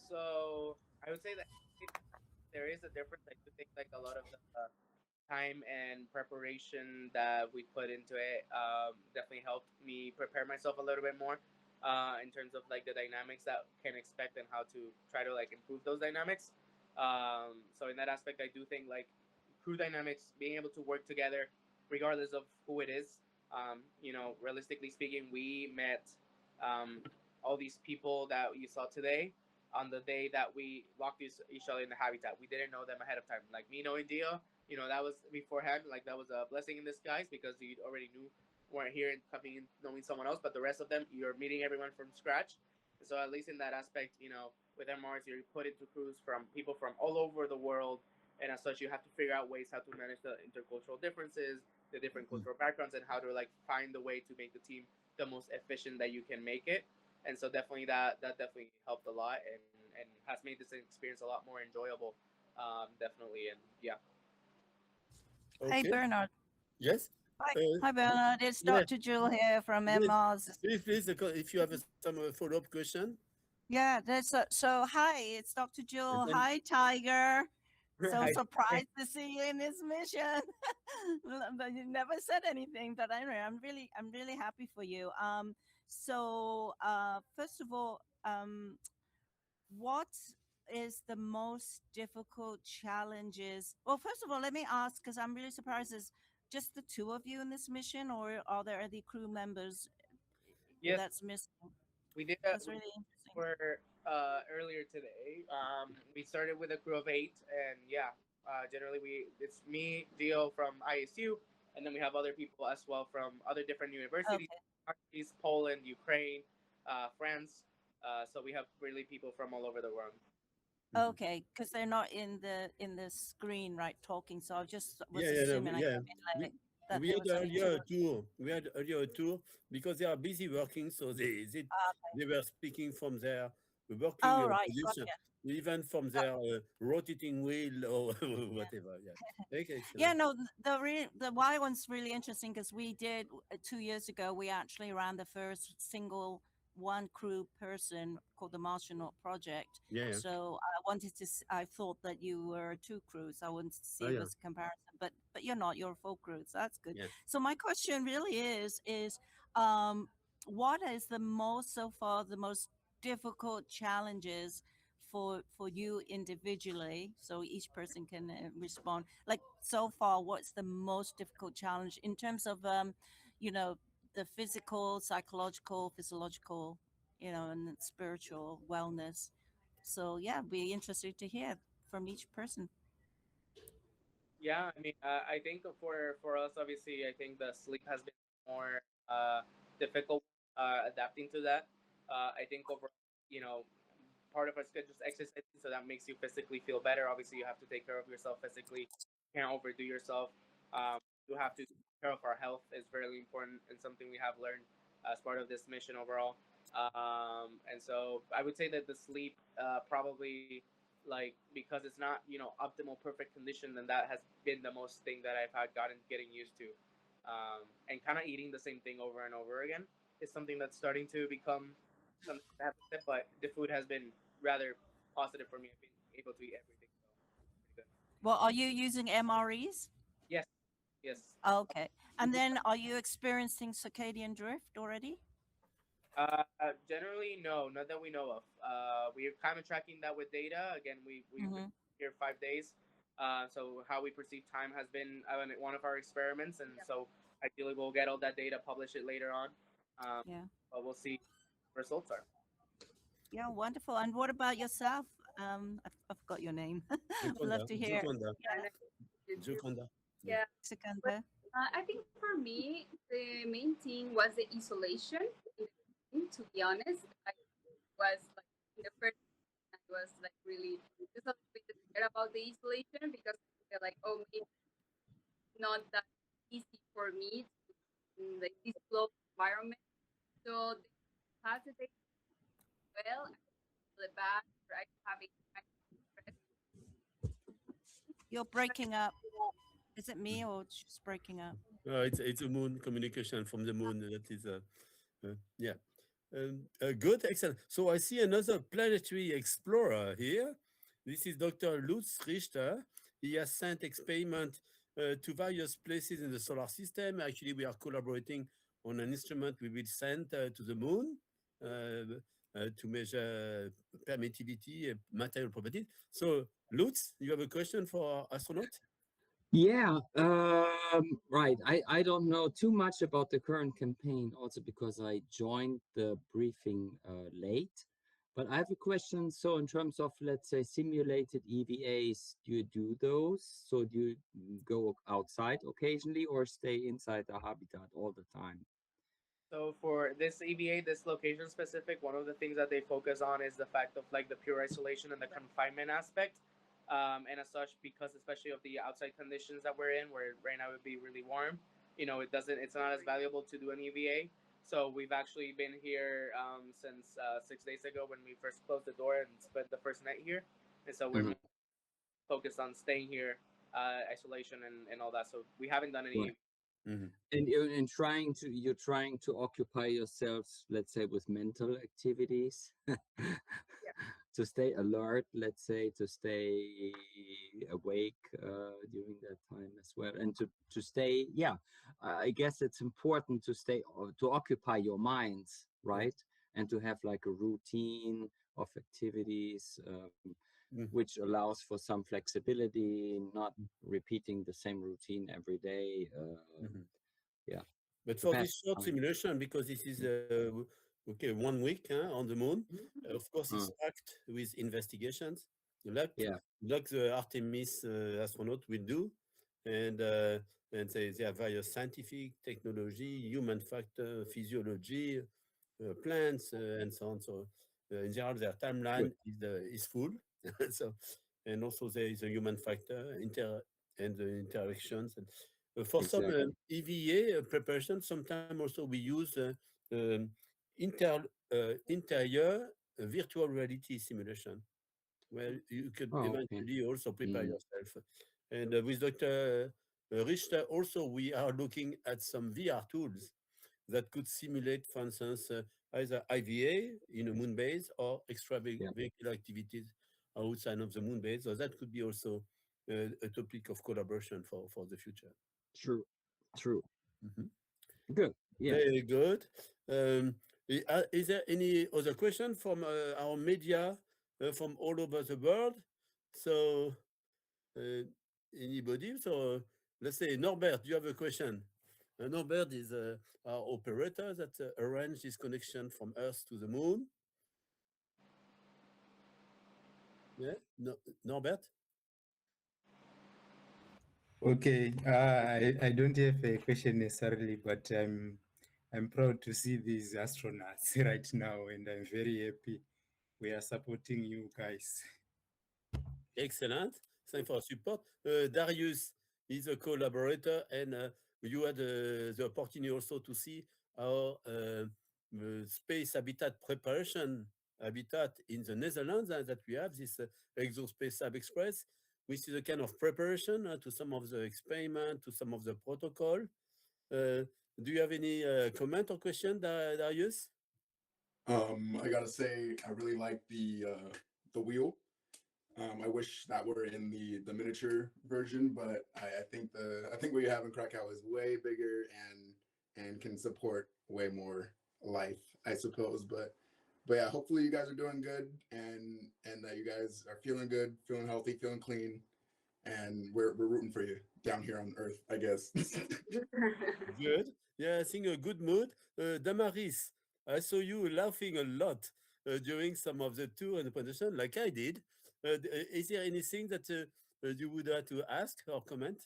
So I would say that there is a difference. I do think like a lot of the time and preparation that we put into it definitely helped me prepare myself a little bit more in terms of like the dynamics that can expect and how to try to like improve those dynamics. So in that aspect, I do think like crew dynamics, being able to work together, regardless of who it is. Realistically speaking, we met um, all these people that you saw today on the day that we locked each other in the habitat. We didn't know them ahead of time. Like me knowing Dio, that was beforehand. Like that was a blessing in disguise because you already knew weren't here and coming in knowing someone else. But the rest of them, you're meeting everyone from scratch. So at least in that aspect, with MRs, you're put into crews from people from all over the world, and as such, you have to figure out ways how to manage the intercultural differences, the different Mhm. cultural backgrounds, and how to like find the way to make the team the most efficient that you can make it. And so definitely that definitely helped a lot and has made this experience a lot more enjoyable. Definitely, and yeah. Hey, Okay. Bernard. Yes. Hi. Uh, Hi, Bernard. It's yeah. Dr. Jewel here from Yes. MR's. Please, if you have some follow-up question, Yeah, so hi, it's Dr. and Jewel. then Hi, Tiger. So I surprised to see you in this mission. But you never said anything, but anyway, I'm really happy for you. First of all, what is the most difficult challenges? Well, first of all, let me ask because I'm really surprised. Is just the two of you in this mission, or are there any crew members yes, that's missing? we did. That's really interesting. Were earlier today. We started with a crew of 8, and yeah, generally it's me, Gio from ISU, and then we have other people as well from other different universities, Okay. countries, Poland, Ukraine, France. So we have really people from all over the world. Mhm. Okay, because they're not in the screen, right, talking. So I just Yeah, was yeah, no, assuming I yeah. came in We late that there had was only two earlier a of you. tour. We had earlier a tour because they are busy working, so Ah, okay. they were speaking from their working Oh, right, position, gotcha. even from Uh, their rotating wheel or yeah. whatever. Yeah, okay, Yeah, excellent. no, the Y one's really interesting because we did 2 years ago. We actually ran the first single one crew person called the Martianaut Project. Yeah, yeah, So I wanted to. I thought that you were two crews. I wanted to oh see if yeah, it's a comparison, but you're not. You're a full crew, so that's good. yeah. So my question really is um, what is the most so far the most difficult challenges for you individually, so each person can respond, like so far what's the most difficult challenge in terms of you know the physical, psychological, physiological, and spiritual wellness. So yeah, be interested to hear from each person. Yeah, I mean, I think for us, obviously, I think the sleep has been more difficult adapting to that. I think over, you know, part of our schedule is exercising, so that makes you physically feel better. Obviously, you have to take care of yourself physically. You can't overdo yourself. You have to take care of our health is very important and something we have learned as part of this mission overall. And so I would say that the sleep probably like because it's not optimal perfect condition, then that has been the most thing that I've had gotten getting used to, and kind of eating the same thing over and over again is something that's starting to become something I have to accept. But the food has been rather positive for me. I've been able to eat everything, so pretty good. Well, are you using MREs? Yes, yes. Okay. And then are you experiencing circadian drift already? Generally, no, not that we know of. We're kind of tracking that with data. Again, we've been Hmm. here 5 days. So how we perceive time has been one of our experiments, and so ideally we'll get all that data, publish it later on. Um, Yeah. but we'll see what results are. Yeah, wonderful. And what about yourself? I forgot your name. I'd Joconda, love to hear. Joconda, Yeah, Yeah, nice to meet you too. Joconda. Yeah. Yeah, but Secunda. I think for me, the main thing was the isolation. In the beginning, to be honest, I was like in the first, I was like really just a little bit scared about the isolation because I feel like, oh, maybe it's not that easy for me to in like this closed environment. So the past the day well, I feel bad or I have a kind of stress. You're breaking up. Is it me or it's just breaking up? It's a moon communication from the moon. That is yeah. Good, excellent. So I see another planetary explorer here. This is Dr. Lutz Richter. He has sent experiment to various places in the solar system. Actually, we are collaborating on an instrument we will send to the moon to measure permittivity, material properties. So, Lutz, you have a question for our astronaut? Yeah, right. I don't know too much about the current campaign, also because I joined the briefing late. But I have a question. So, in terms of, let's say, simulated EVAs, do you do those? So, do you go outside occasionally or stay inside the habitat all the time? So for this EVA, this location specific, one of the things that they focus on is the fact of like the pure isolation and the confinement aspect. And as such, because especially of the outside conditions that we're in, where right now it would be really warm, it's not as valuable to do an EVA. So we've actually been here since 6 days ago when we first closed the door and spent the first night here. And so we're Mhm. focused on staying here, isolation and all that. So we haven't done any. Right. And you're trying to occupy yourselves, let's say, with mental activities to stay alert, let's say, to stay awake during that time as well, and to stay. Yeah, I guess it's important to stay to occupy your minds, right, and to have like a routine of activities. Which allows for some flexibility, not repeating the same routine every day. Yeah. But To for pass this short time. simulation, because this is okay 1 week on the moon, of course it's packed with investigations, Yeah. like the Artemis astronaut will do, and they have various scientific technology, human factor, physiology, plants, and so on. So in general, their Good. timeline is full. So and also there is a human factor, and the interactions. And for some Exactly. EVA preparation, sometimes also we use um, interior virtual reality simulation, where you could Oh, okay. eventually also prepare yourself. And with Dr. Richter, also we are looking at some VR tools that could simulate, for instance, either IVA in a moon base or Yeah. extravehicular activities outside of the moon base. So that could be also a topic of collaboration for the future. True. True. Mhm. Good. Yeah. Very good. Is there any other question from our media from all over the world? So, uh, anybody? So, let's say Norbert, do you have a question? Norbert is our operator that arranged this connection from Earth to the moon. Yeah, no, Norbert. Okay, I don't have a question necessarily, but I'm proud to see these astronauts right now, and I'm very happy we are supporting you guys. Excellent. Thanks for support. Darius is a collaborator, and you had the opportunity also to see our space habitat preparation habitat in the Netherlands, that we have this Exospace Sub Express, which is a kind of preparation to some of the experiment, to some of the protocol. Do you have any comment or question, Darius? I gotta say, I really like the wheel. I wish that were in the miniature version, but I think what you have in Krakow is way bigger and can support way more life, I suppose. But yeah, hopefully you guys are doing good and that you guys are feeling good, feeling healthy, feeling clean, and we're rooting for you down here on Earth, I guess. Good. Yeah, I think a good mood. Damaris, I saw you laughing a lot during some of the tour and the presentation, like I did. Is there anything that you would like to ask or comment?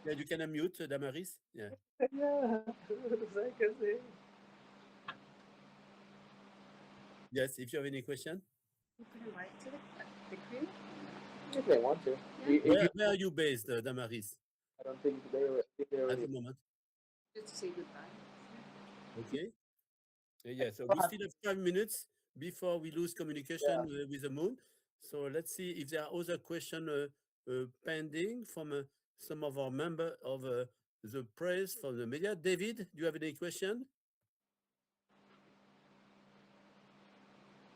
Yeah, you can unmute, Damaris. Yeah. Yeah, like I say. Yes, if you have any question. You couldn't write to the crew? If they want to. Where are you based, Damaris, I don't think they were. I think they at already. the moment? Just to say goodbye. Okay. Yeah, so we still have 5 minutes before we lose communication with the moon. So let's see if there are other questions pending from some of our members of the press, from the media. David, do you have any question?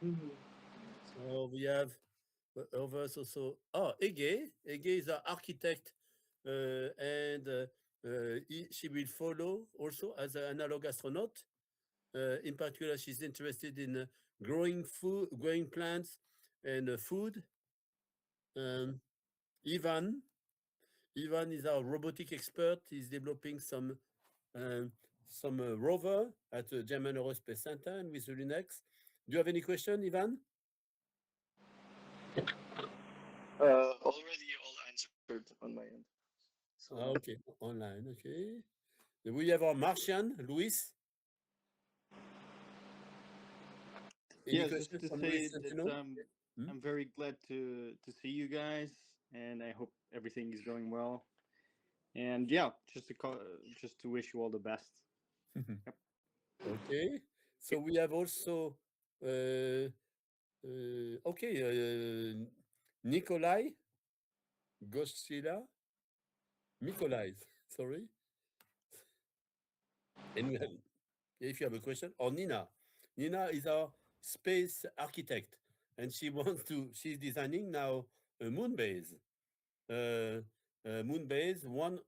So we have others also. Oh, Ege. Ege is an architect, and she will follow also as an analog astronaut. In particular, she's interested in growing food, growing plants and food. Um, Ivan, Ivan is our robotic expert. He's developing um, some rover at the German Aerospace Center and with Lunex. Do you have any question, Ivan? Already all answered on my end. So Okay, online. Okay. We have our Martian, Luis. Any Yes, question just to from say Luis that Centeno? I'm very glad to see you guys, and I hope everything is going well. And yeah, just to call, just to wish you all the best. Yep. Okay. So we have also Nikolai Goshila, Nikolai, sorry. And we have, if you have a question, or Nina. Nina is our space architect, and she wants to, she's designing now a moon base. Moon base, one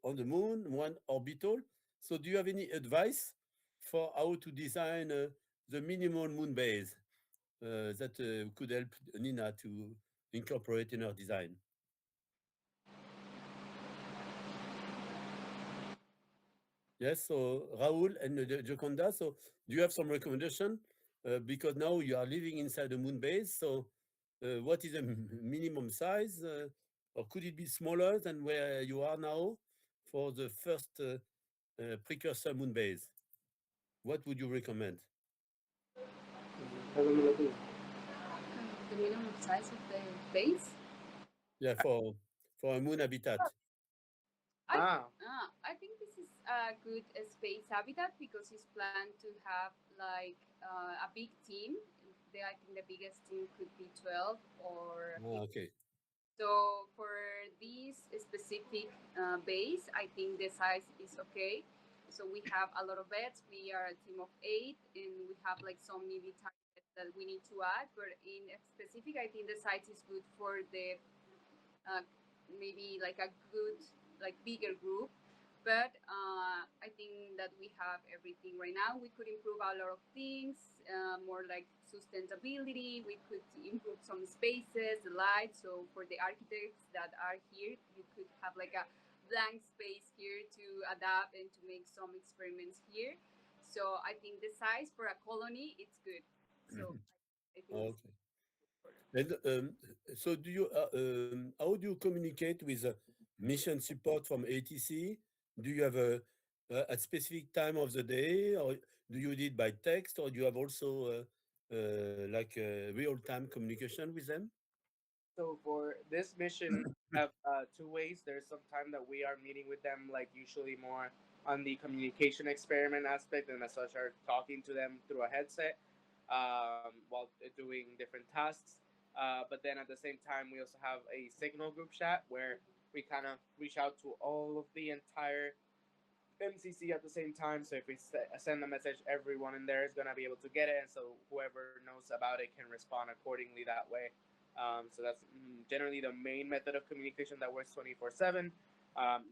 on the moon, one orbital. So do you have any advice for how to design the minimal moon base that could help Nina to incorporate in her design? Yes, so Raul and Joconda, so do you have some recommendation? Because now you are living inside the moon base, so what is the minimum size? Or could it be smaller than where you are now for the first precursor moon base? What would you recommend? The minimum size of the base? Yeah, for a moon habitat. I think this is a good space habitat because it's planned to have like a big team. I think the biggest team could be 12 or. Okay. So for this specific base, I think the size is okay. So we have a lot of beds. We are a team of 8, and we have like some military beds that we need to add. But in specific, I think the size is good for the maybe like a good, like bigger group. But I think that we have everything right now. We could improve a lot of things, more like sustainability. We could improve some spaces, the light. So for the architects that are here, you could have like a blank space here to adapt and to make some experiments here. So I think the size for a colony, it's good. So I think Okay. And so, how do you communicate with mission support from ATC? Do you have a specific time of the day, or do you do it by text, or do you have also like real-time communication with them? So for this mission, we have two ways. There's some time that we are meeting with them, like usually more on the communication experiment aspect, and as such are talking to them through a headset while doing different tasks. But then at the same time, we also have a signal group chat where we kind of reach out to all of the entire MCC at the same time. So if we send a message, everyone in there is going to be able to get it. And so whoever knows about it can respond accordingly that way. So that's generally the main method of communication that works 24/7.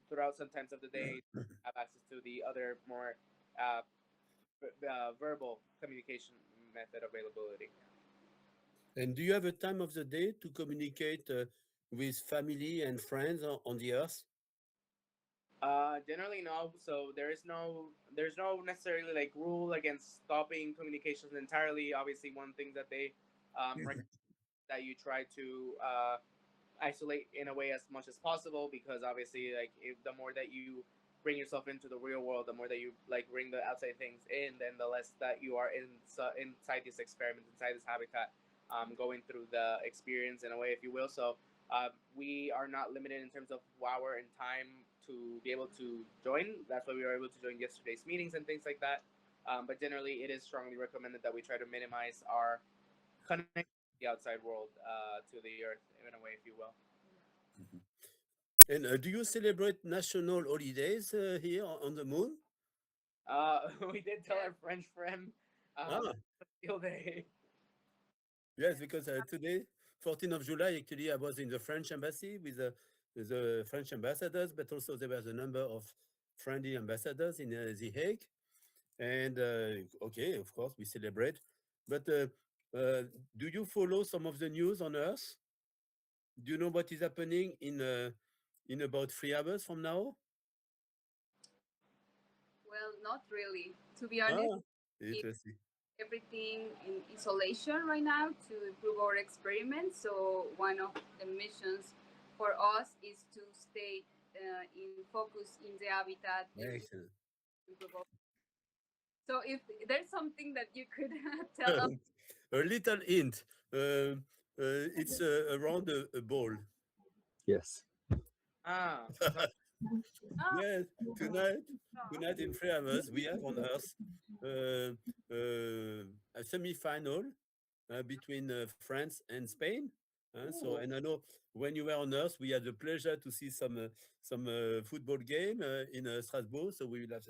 Throughout some times of the day, have access to the other more uh, verbal communication method availability. And do you have a time of the day to communicate with family and friends on the earth? Generally no. So there's no necessarily like rule against stopping communications entirely. Obviously, one thing that they recommend that you try to isolate in a way as much as possible, because obviously like the more that you bring yourself into the real world, the more that you like bring the outside things in, then the less that you are inside this experiment, inside this habitat, going through the experience in a way, if you will. So we are not limited in terms of hour and time to be able to join. That's why we were able to join yesterday's meetings and things like that. But generally, it is strongly recommended that we try to minimize our connection to the outside world, to the earth in a way, if you will. Mhm. And do you celebrate national holidays here on the moon? We did tell our French friend Ah, Bastille Day. yes, because today, 14th of July, actually, I was in the French embassy with the French ambassadors, but also there was a number of friendly ambassadors in The Hague. And okay, of course, we celebrate. But uh, do you follow some of the news on Earth? Do you know what is happening in about 3 hours from now? Well, not really. To be honest, Ah, keep interesting. everything in isolation right now to improve our experiment. So one of the missions for us is to stay in focus in the habitat area Excellent. to improve our. So if there's something that you could tell us. A little hint. It's around a ball. Yes. So Ah, Yes, tonight, no. tonight in 3 hours, we have on Earth uh, a semi-final between France and Spain. So, ooh, and I know when you were on Earth, we had the pleasure to see some football game in Strasbourg. So we will have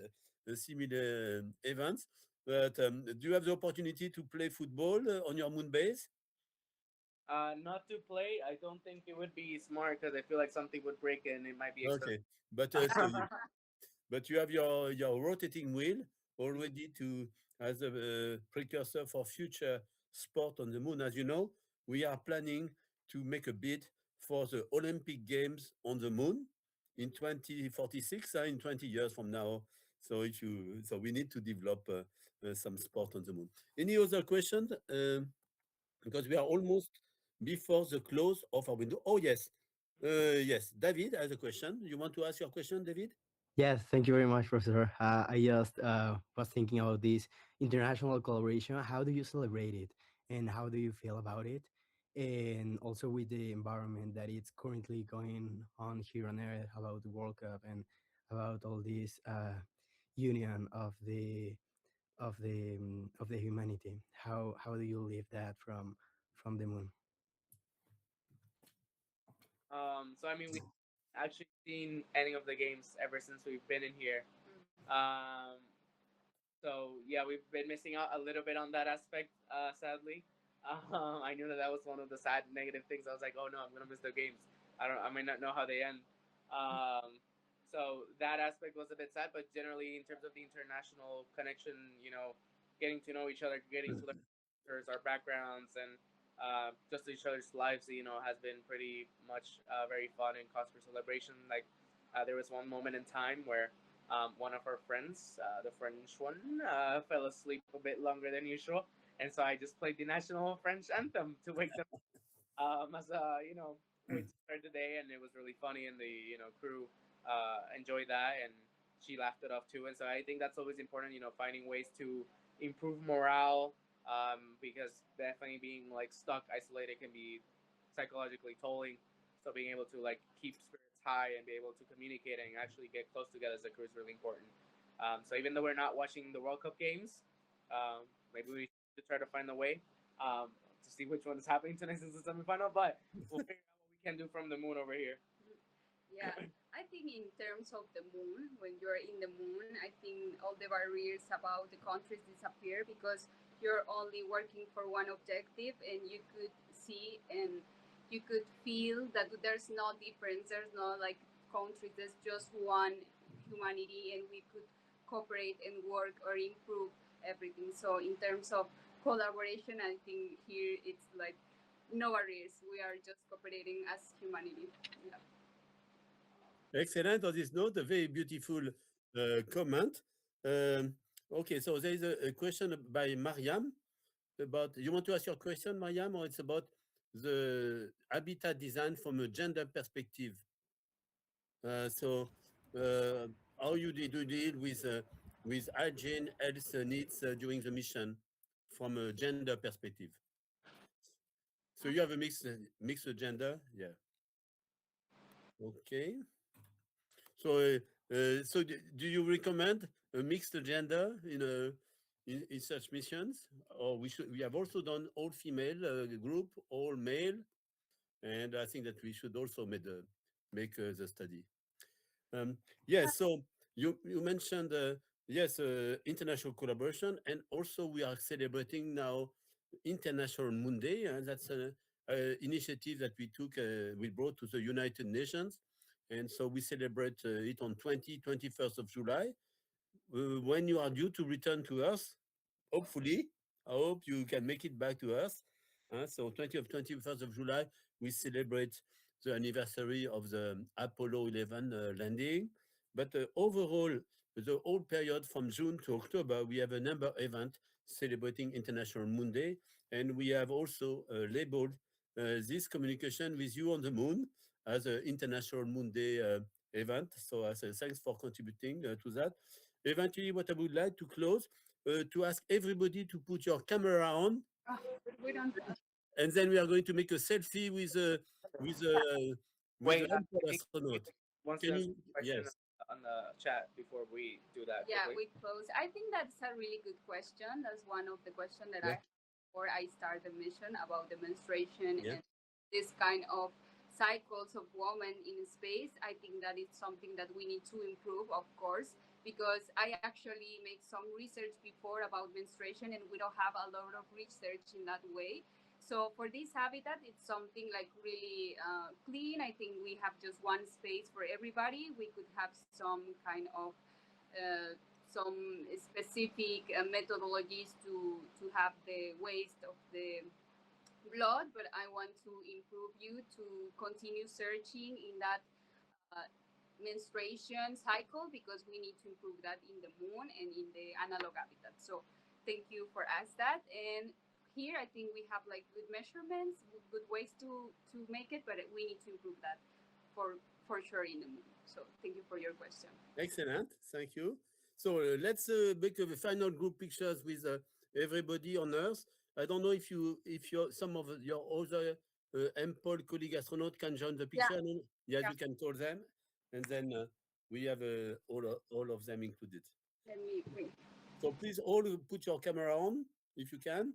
a similar events. But do you have the opportunity to play football on your moon base? not to play. I don't think it would be smart because I feel like something would break and it might be expensive. Okay, but but you have your rotating wheel already to as a precursor for future sport on the moon. As you know, we are planning to make a bid for the Olympic Games on the moon in 2046, in 20 years from now. So so we need to develop some sport on the moon. Any other questions? Because we are almost before the close of our window. Oh yes, yes. David has a question. You want to ask your question, David? Yes, thank you very much, Professor. I just was thinking about this international collaboration. How do you celebrate it, and how do you feel about it? And also with the environment that it's currently going on here on Earth, about the World Cup and about all this union of the humanity. How do you live that from the moon? So I mean, we actually seen any of the games ever since we've been in here. Um, So yeah, we've been missing out a little bit on that aspect, sadly. I knew that that was one of the sad negative things. I was like, oh no, I'm gonna miss the games. I may not know how they end. Um, so that aspect was a bit sad, but generally in terms of the international connection, getting to know each other, getting to learn our backgrounds, and just each other's lives, has been pretty much very fun and cause for celebration. Like there was one moment in time where one of our friends, the French one, fell asleep a bit longer than usual, and so I just played the national French anthem to wake them. as you know, way to start the day, and it was really funny, and the crew enjoyed that, and she laughed it off too. And so I think that's always important, finding ways to improve morale, because definitely being like stuck, isolated can be psychologically tolling. So being able to like keep spirits high and be able to communicate and actually get close together as a crew is really important. So even though we're not watching the World Cup games, maybe we should try to find a way to see which one is happening tonight since the semifinal. But we'll figure out what we can do from the moon over here. Yeah, I think in terms of the moon, when you're in the moon, I think all the barriers about the countries disappear because you're only working for one objective, and you could see and you could feel that there's no difference. There's no like countries. There's just one humanity, and we could cooperate and work or improve everything. So in terms of collaboration, I think here it's like no barriers. We are just cooperating as humanity. Yeah. Excellent. On this note, a very beautiful comment. Okay, so there is a question by Mariam about. You want to ask your question, Mariam, or it's about the habitat design from a gender perspective? So, how you do deal with hygiene, health needs during the mission from a gender perspective? So you have a mixed gender, yeah. Okay. So, do you recommend a mixed gender in such missions, or we have also done all female group, all male, and I think that we should also make the study. Yes, so you mentioned yes, international collaboration, and also we are celebrating now International Moon Day, and that's an initiative that we brought to the United Nations, and so we celebrate it on 21st of July, when you are due to return to Earth. Hopefully, I hope you can make it back to Earth. So 21st of July, we celebrate the anniversary of the Apollo 11 landing. But overall, the whole period from June to October, we have a number of events celebrating International Moon Day. And we have also labeled this communication with you on the moon as an International Moon Day event. So I say thanks for contributing to that. Eventually, what I would like to close, to ask everybody to put your camera on, We don't. and then we are going to make a selfie with a with Wait, the I EMMPOL think astronaut. wants Can to answer you? a question Yes. on the chat before we do that. Yeah, quickly. we close. I think that's a really good question. That's one of the questions that Yeah. I before I start the mission about the menstruation Yeah. and this kind of cycles of women in space. I think that it's something that we need to improve, of course, because I actually made some research before about menstruation, and we don't have a lot of research in that way. So for this habitat, it's something like really clean. I think we have just one space for everybody. We could have some kind of some specific methodologies to have the waste of the blood, but I want to improve you to continue searching in that uh, menstruation cycle because we need to improve that in the moon and in the analog habitat. So thank you for us that. And here I think we have like good measurements, good ways to make it, but we need to improve that for for sure in the moon. So thank you for your question. Excellent. Thank you. So let's make a final group pictures with everybody on Earth. I don't know if you some of your other EMMPOL colleague astronaut can join the Yeah, picture. No? Yes, yeah. we can call them, and then we have all of them included. Let me wait. So please all put your camera on if you can.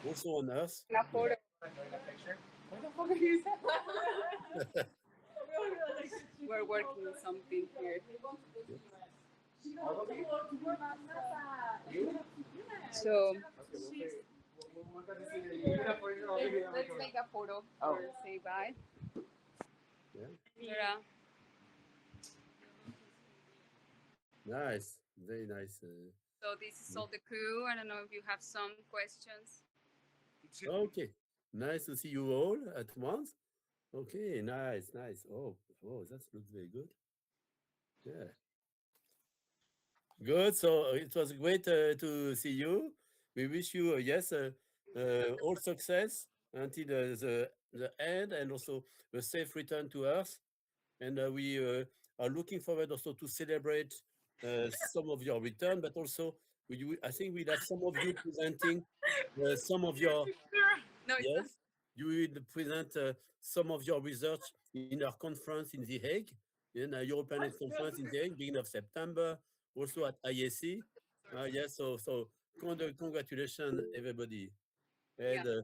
Also on Earth. A Yeah. photo. What the fuck are you We're working on something here. So let's make a photo or say bye. Yeah. Nora. Nice. Very nice. So this is all the crew. I don't know if you have some questions. Okay. Nice to see you all at once. Okay. Nice. Nice. Oh, that looks very good. Yeah. Good. So it was great to see you. We wish you, yes, all success until the end, and also a safe return to Earth. And we are looking forward also to celebrate some of your return, but also I think we'll have some of you presenting some of your, No, it's not. yes, you will present some of your research in our conference in The Hague, in a European Health Conference in The Hague, beginning of September, also at IAC. Yes, so congratulations, everybody. And, Yeah.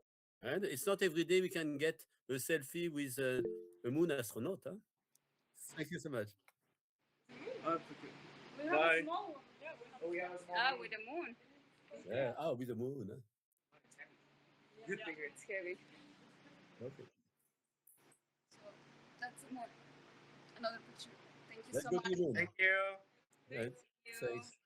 and it's not every day we can get a selfie with a moon astronaut. Huh? Thank you so much. We have Bye. a small one. Yeah, we have a small Ah, with the moon. Yeah, with the moon. Huh? Good figure. It's heavy. Okay. So that's another picture. Thank you Let's so go much. to the moon. Thank you. Right. Thank you. Thanks.